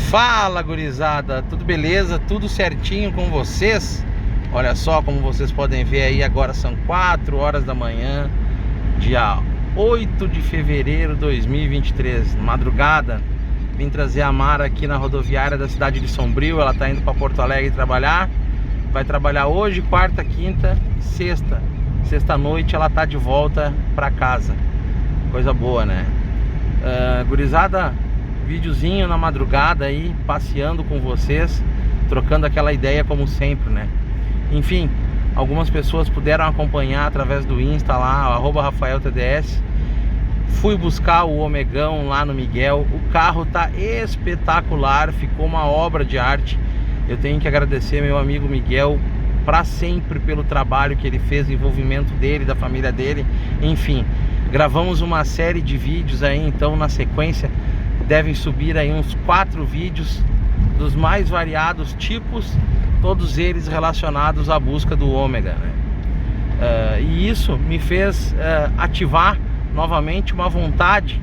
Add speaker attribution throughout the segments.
Speaker 1: Fala, gurizada, tudo beleza? Tudo certinho com vocês? Olha só, como vocês podem ver aí, agora são 4 horas da manhã, dia 8 de fevereiro de 2023, madrugada. Vim trazer a Mara aqui na rodoviária da cidade de Sombrio. Ela tá indo para Porto Alegre trabalhar. Vai trabalhar hoje, quarta, quinta e sexta. Sexta-noite ela tá de volta para casa. Coisa boa, né? Gurizada, videozinho na madrugada aí, passeando com vocês, trocando aquela ideia como sempre, né? Enfim, algumas pessoas puderam acompanhar através do Insta lá, @RafaelTDS. Fui buscar o Omegão lá no Miguel. O carro tá espetacular, ficou uma obra de arte. Eu tenho que agradecer meu amigo Miguel para sempre pelo trabalho que ele fez, o envolvimento dele, da família dele. Enfim, gravamos uma série de vídeos aí, então na sequência devem subir aí uns 4 vídeos dos mais variados tipos, todos eles relacionados à busca do ômega, né? E isso me fez ativar novamente uma vontade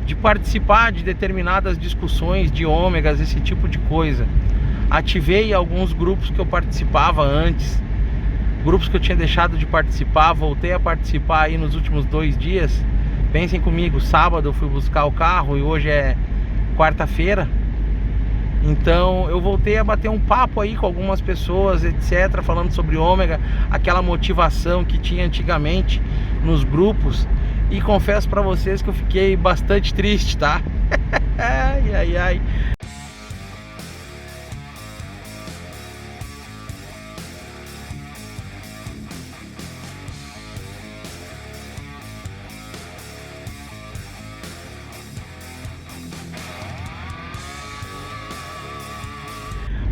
Speaker 1: de participar de determinadas discussões de ômegas, esse tipo de coisa. Ativei alguns grupos que eu participava antes, grupos que eu tinha deixado de participar, voltei a participar aí nos últimos 2 dias. Pensem comigo, sábado eu fui buscar o carro e hoje é quarta-feira. Então eu voltei a bater um papo aí com algumas pessoas, etc, falando sobre ômega, aquela motivação que tinha antigamente nos grupos. E confesso pra vocês que eu fiquei bastante triste, tá? Ai, ai, ai.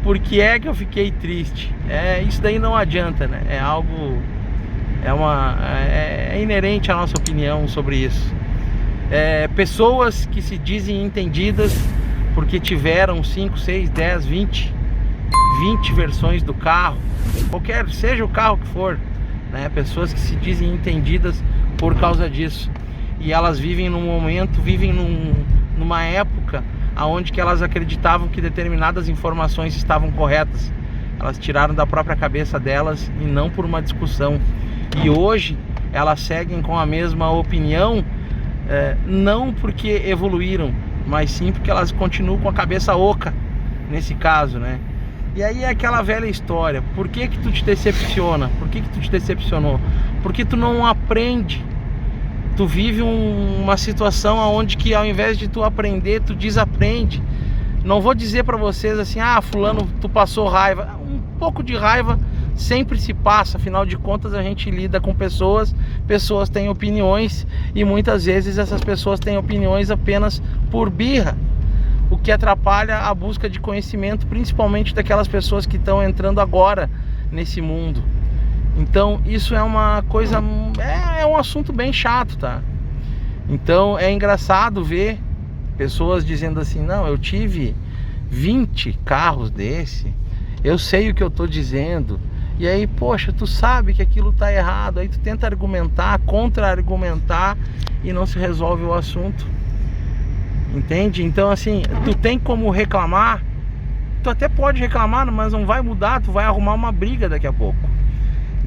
Speaker 1: Por que é que eu fiquei triste? Isso daí não adianta, né? É algo... É inerente à nossa opinião sobre isso. Pessoas que se dizem entendidas porque tiveram 5, 6, 10, 20 versões do carro, qualquer seja o carro que for, né? Pessoas que se dizem entendidas por causa disso. E elas vivem num momento, numa época onde que elas acreditavam que determinadas informações estavam corretas. Elas tiraram da própria cabeça delas e não por uma discussão. E hoje elas seguem com a mesma opinião, não porque evoluíram, mas sim porque elas continuam com a cabeça oca, nesse caso, né? E aí é aquela velha história: por que que tu te decepciona? Por que que tu te decepcionou? Porque tu não aprende. Tu vive uma situação onde que ao invés de tu aprender, tu desaprende. Não vou dizer pra vocês assim, fulano, tu passou raiva. Um pouco de raiva sempre se passa, afinal de contas a gente lida com pessoas têm opiniões e muitas vezes essas pessoas têm opiniões apenas por birra, o que atrapalha a busca de conhecimento, principalmente daquelas pessoas que estão entrando agora nesse mundo. Então isso é uma coisa, é um assunto bem chato, tá? Então é engraçado ver pessoas dizendo assim, não, eu tive 20 carros desse, eu sei o que eu tô dizendo. E aí, poxa, tu sabe que aquilo tá errado, aí tu tenta argumentar, contra-argumentar e não se resolve o assunto. Entende? Então assim, tu tem como reclamar, tu até pode reclamar, mas não vai mudar, tu vai arrumar uma briga daqui a pouco.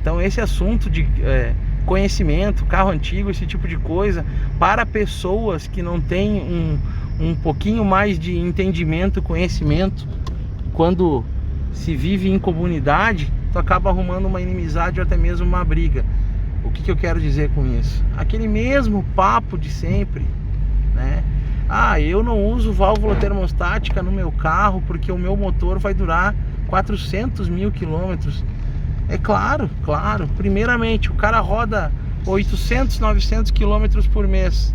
Speaker 1: Então esse assunto de conhecimento, carro antigo, esse tipo de coisa, para pessoas que não têm um pouquinho mais de entendimento, conhecimento, quando se vive em comunidade, tu acaba arrumando uma inimizade ou até mesmo uma briga. O que eu quero dizer com isso? Aquele mesmo papo de sempre, né? Eu não uso válvula termostática no meu carro porque o meu motor vai durar 400 mil quilômetros. É claro. Primeiramente, o cara roda 800, 900 quilômetros por mês.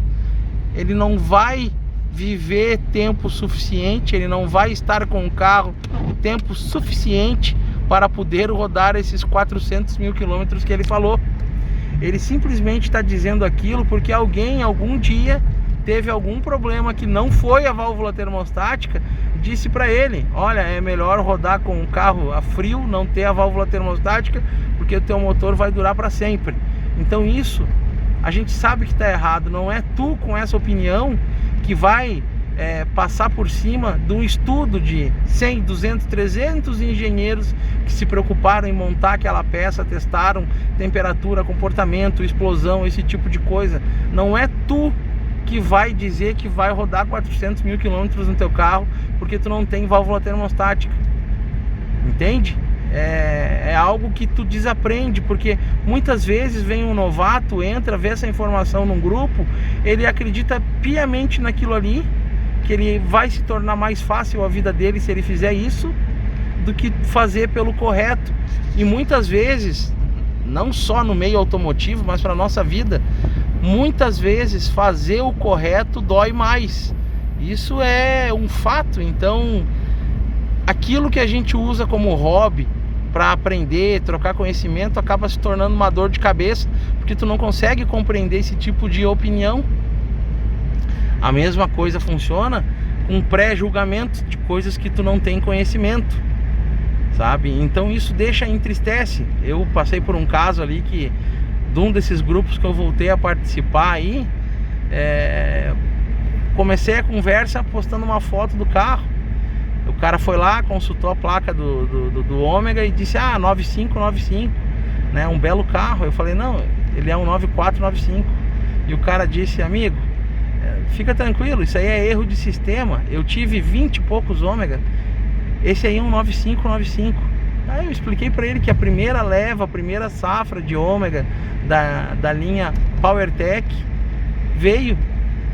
Speaker 1: Ele não vai viver tempo suficiente, ele não vai estar com o carro tempo suficiente para poder rodar esses 400 mil quilômetros que ele falou. Ele simplesmente está dizendo aquilo porque alguém, algum dia, teve algum problema que não foi a válvula termostática, disse para ele, olha, é melhor rodar com o carro a frio, não ter a válvula termostática, porque o teu motor vai durar para sempre. Então isso, a gente sabe que está errado. Não é tu com essa opinião que vai passar por cima de um estudo de 100, 200, 300 engenheiros que se preocuparam em montar aquela peça, testaram temperatura, comportamento, explosão, esse tipo de coisa. Não é tu que vai dizer que vai rodar 400 mil quilômetros no teu carro porque tu não tem válvula termostática, entende? É algo que tu desaprende, porque muitas vezes vem um novato, entra, vê essa informação num grupo, ele acredita piamente naquilo ali, que ele vai se tornar mais fácil a vida dele se ele fizer isso, do que fazer pelo correto. E muitas vezes, não só no meio automotivo, mas para a nossa vida, muitas vezes fazer o correto dói mais. Isso é um fato. Então, aquilo que a gente usa como hobby para aprender, trocar conhecimento, acaba se tornando uma dor de cabeça, porque tu não consegue compreender esse tipo de opinião. A mesma coisa funciona com pré-julgamento de coisas que tu não tem conhecimento, sabe? Então isso entristece. Eu passei por um caso ali que, de um desses grupos que eu voltei a participar aí, comecei a conversa postando uma foto do carro. O cara foi lá, consultou a placa do Ômega e disse, 9595, né? Um belo carro. Eu falei, não, ele é um 9495. E o cara disse, amigo, fica tranquilo, isso aí é erro de sistema. Eu tive 20 e poucos Ômega, esse aí é um 9595. Aí eu expliquei para ele que a primeira safra de Ômega da linha PowerTech veio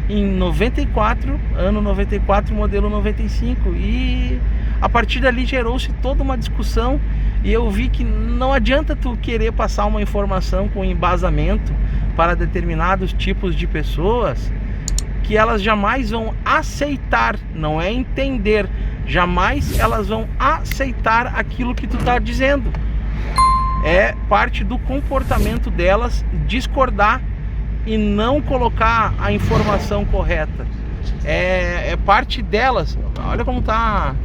Speaker 1: em 94, ano 94, modelo 95. E a partir dali gerou-se toda uma discussão. E eu vi que não adianta tu querer passar uma informação com embasamento para determinados tipos de pessoas, que elas jamais vão aceitar, não é entender, jamais elas vão aceitar aquilo que tu tá dizendo. É parte do comportamento delas discordar e não colocar a informação correta. É parte delas. Olha como tá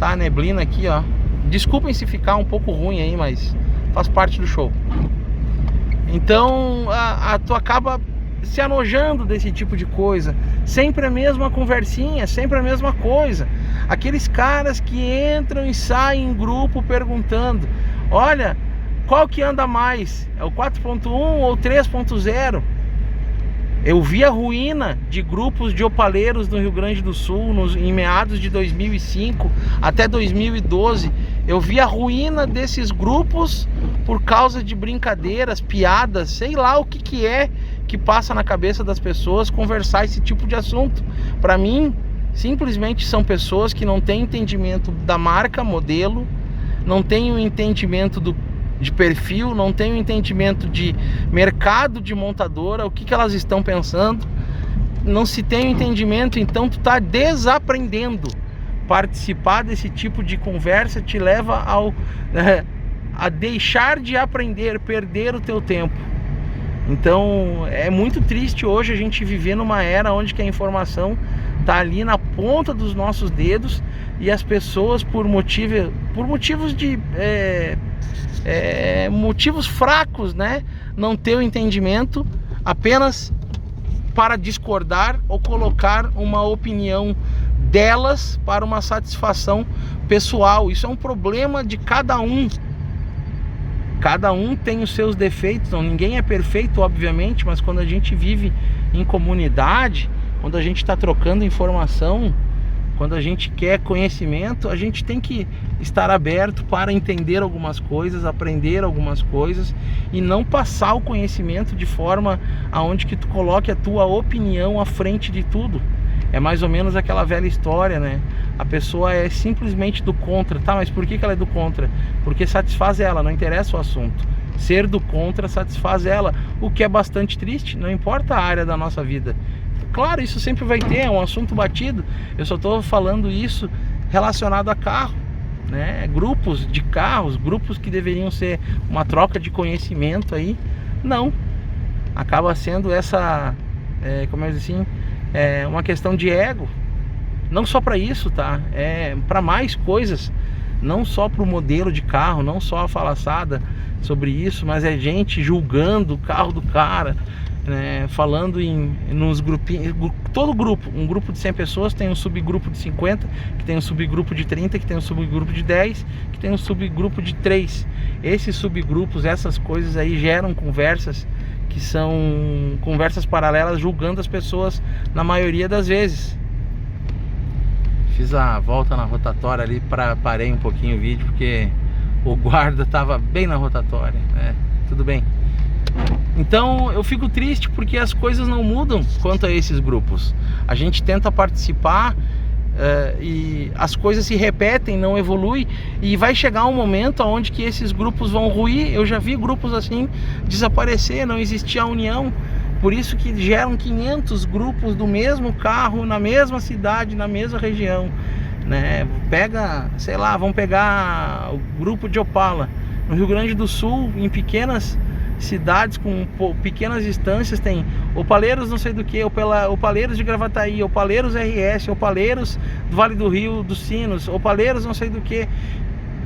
Speaker 1: a neblina aqui, ó. Desculpem se ficar um pouco ruim aí, mas faz parte do show. Então tu acaba se anojando desse tipo de coisa. Sempre a mesma conversinha, sempre a mesma coisa. Aqueles caras que entram e saem em grupo perguntando, olha, qual que anda mais? É o 4.1 ou 3.0? Eu vi a ruína de grupos de opaleiros no Rio Grande do Sul em meados de 2005 até 2012. Eu vi a ruína desses grupos por causa de brincadeiras, piadas, sei lá o que é que passa na cabeça das pessoas conversar esse tipo de assunto. Para mim, simplesmente são pessoas que não têm entendimento da marca, modelo, não têm o entendimento de perfil, não têm o entendimento de mercado de montadora, o que elas estão pensando, não se tem o entendimento. Então tu está desaprendendo. Participar desse tipo de conversa te leva a deixar de aprender, perder o teu tempo. Então é muito triste hoje a gente viver numa era onde que a informação está ali na ponta dos nossos dedos e as pessoas por motivos de motivos fracos, né, não ter o entendimento, apenas para discordar ou colocar uma opinião delas para uma satisfação pessoal. Isso é um problema de cada um. Cada um tem os seus defeitos, não, ninguém é perfeito, obviamente, mas quando a gente vive em comunidade, quando a gente está trocando informação, quando a gente quer conhecimento, a gente tem que estar aberto para entender algumas coisas, aprender algumas coisas e não passar o conhecimento de forma aonde que tu coloque a tua opinião à frente de tudo. É mais ou menos aquela velha história, né? A pessoa é simplesmente do contra, tá? Mas por que ela é do contra? Porque satisfaz ela, não interessa o assunto. Ser do contra satisfaz ela, o que é bastante triste, não importa a área da nossa vida. Claro, isso sempre vai ter, é um assunto batido. Eu só estou falando isso relacionado a carro, né? Grupos de carros, grupos que deveriam ser uma troca de conhecimento aí, não. Acaba sendo essa, como eu disse assim, uma questão de ego. Não só para isso, tá? É para mais coisas. Não só para o modelo de carro, não só a falaçada sobre isso, mas é gente julgando o carro do cara, né, falando nos grupinhos, todo grupo, um grupo de 100 pessoas tem um subgrupo de 50, que tem um subgrupo de 30, que tem um subgrupo de 10, que tem um subgrupo de 3. Esses subgrupos, essas coisas aí geram conversas que são conversas paralelas, julgando as pessoas na maioria das vezes. Fiz a volta na rotatória ali, parei um pouquinho o vídeo porque o guarda estava bem na rotatória, né? Tudo bem. Então eu fico triste porque as coisas não mudam quanto a esses grupos. A gente tenta participar e as coisas se repetem, não evolui, e vai chegar um momento onde que esses grupos vão ruir. Eu já vi grupos assim desaparecer, não existia a união. Por isso que geram 500 grupos do mesmo carro, na mesma cidade, na mesma região, né? Pega, sei lá, vamos pegar o grupo de Opala. No Rio Grande do Sul, em pequenas cidades com pequenas distâncias, tem opaleiros não sei do que, opaleiros de Gravataí, opaleiros RS, opaleiros do Vale do Rio dos Sinos, opaleiros não sei do que.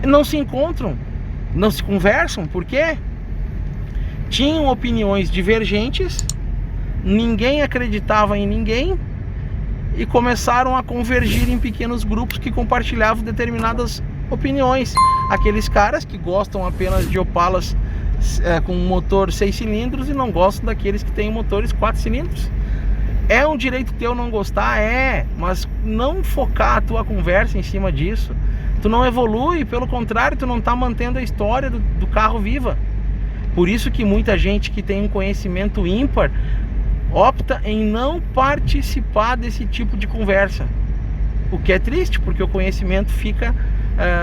Speaker 1: Não se encontram, não se conversam. Por quê? Tinham opiniões divergentes, ninguém acreditava em ninguém e começaram a convergir em pequenos grupos que compartilhavam determinadas opiniões. Aqueles caras que gostam apenas de Opalas com motor 6 cilindros e não gostam daqueles que têm motores 4 cilindros. É um direito teu não gostar? É, mas não focar a tua conversa em cima disso. Tu não evolui, pelo contrário, tu não está mantendo a história do carro viva. Por isso que muita gente que tem um conhecimento ímpar opta em não participar desse tipo de conversa. O que é triste, porque o conhecimento fica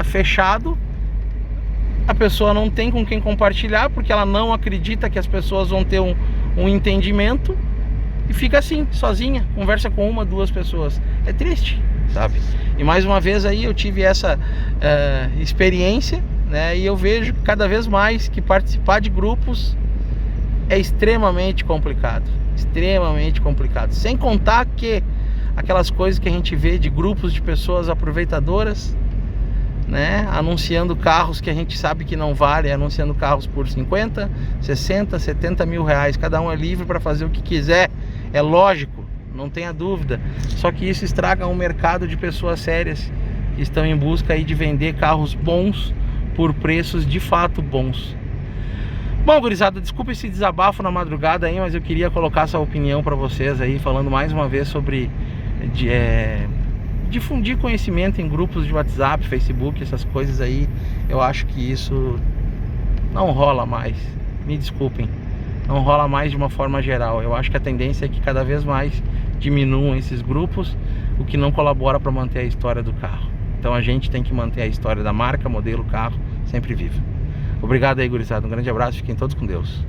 Speaker 1: fechado. A pessoa não tem com quem compartilhar, porque ela não acredita que as pessoas vão ter um entendimento, e fica assim, sozinha, conversa com uma, duas pessoas. É triste, sabe? E mais uma vez aí eu tive essa experiência, né? E eu vejo cada vez mais que participar de grupos é extremamente complicado. Extremamente complicado. Sem contar que aquelas coisas que a gente vê de grupos de pessoas aproveitadoras, né, anunciando carros que a gente sabe que não vale, anunciando carros por 50, 60, 70 mil reais. Cada um é livre para fazer o que quiser, é lógico, não tenha dúvida. Só que isso estraga um mercado de pessoas sérias que estão em busca aí de vender carros bons por preços de fato bons. Bom, gurizada, desculpa esse desabafo na madrugada aí, mas eu queria colocar essa opinião para vocês aí, falando mais uma vez sobre difundir conhecimento em grupos de WhatsApp, Facebook, essas coisas aí. Eu acho que isso não rola mais, me desculpem, não rola mais de uma forma geral. Eu acho que a tendência é que cada vez mais diminuam esses grupos, o que não colabora para manter a história do carro. Então a gente tem que manter a história da marca, modelo, carro sempre viva. Obrigado aí, gurizada, um grande abraço, fiquem todos com Deus.